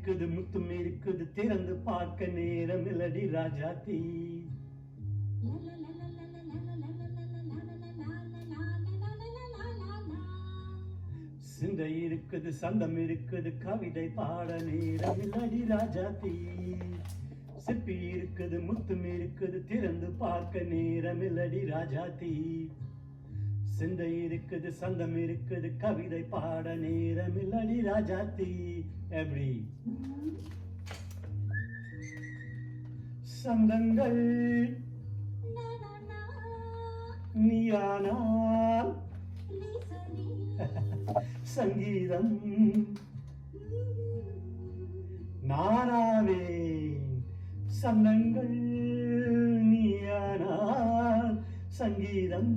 இருக்குது முத்தும் இருக்குது திறந்து பார்க்க நேரம் இல்லடி ராஜாத்தி. சிந்தை இருக்குது சந்தம் இருக்குது கவிதை பாட நேரம் இல்லடி ராஜாத்தி. சிப்பி இருக்குது முத்தும் இருக்குது திறந்து பார்க்க நேரம் இல்லடி ராஜாத்தி. சிந்தை இருக்குது சந்தம் இருக்குது கவிதை பாட நேரம் இல்லடி ராஜாத்தி. எப்படி சந்தங்கள் நீயானால் சங்கீதம் நானாவே. சந்தங்கள் நீயானால் சங்கீதம்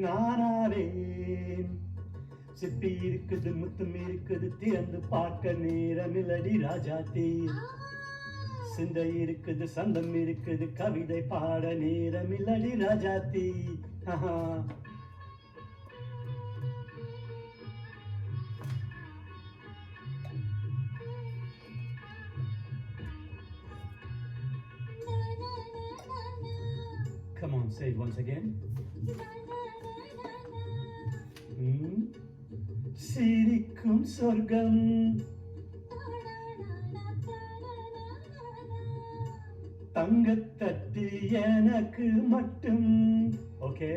நானாவே. சிப்பி இருக்குது முத்தும் இருக்குது திறந்து பார்க்க நேரம் இல்லடி ராஜாத்தி. சிந்தை இருக்குது சந்தம் இருக்குது கவிதை பாட நேரம் இல்லடி Rajathi. Come on, say it once again. சிரிக்கும் சொர்க்கம் தங்கத்தட்டு எனக்கு மட்டும். ஓகே,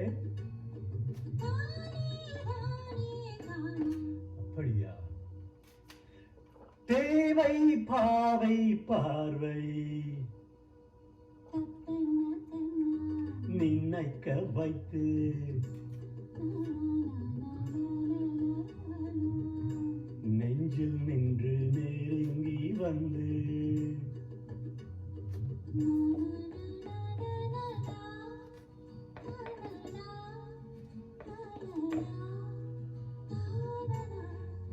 அப்படியா? தேவை பாவை பார்வை நினைக்க வைத்து நெஞ்சில் நின்று நெருங்கி வந்து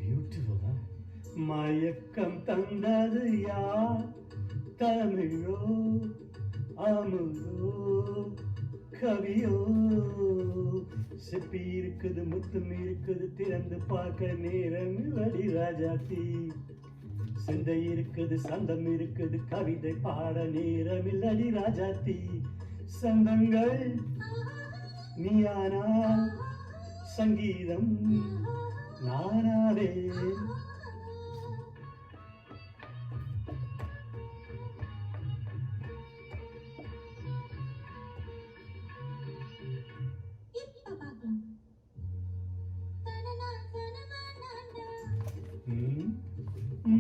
பியூட்டிஃபுல். மயக்கம் தந்தது யார்? தமிழோ அமுதோ கவியோ? சிப்பி இருக்குது முத்தும் இருக்குது திறந்து பார்க்க நேரம் இல்லடி ராஜாத்தி. சிந்தை இருக்குது சந்தம் இருக்குது கவிதை பாட நேரம் இல்லடி ராஜாத்தி. சந்தங்கள் நீயானா சங்கீதம் நானாவே.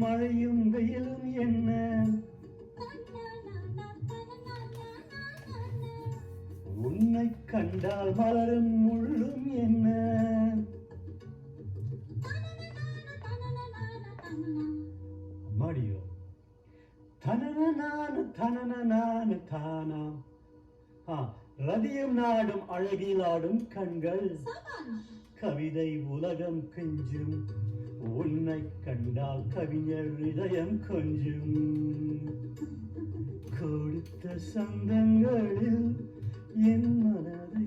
மழையும் வெயிலும் என்ன உன்னை கண்டால் மலரும் முள்ளும் என்ன? மடியோ தனன தனன தானா. ரதியும் நாடும் அழகிலாடும் கண்கள் கவிதை உலகம் கெஞ்சும். உன்னை கண்டால் கவிஞர் இதயம் கொஞ்சும். கொடுத்த சந்தங்களில் என் மனதை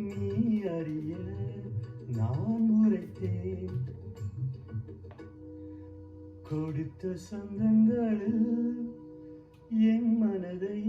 நீ அறிய நான் உரைத்தேன். கொடுத்த சந்தங்களில் என் மனதை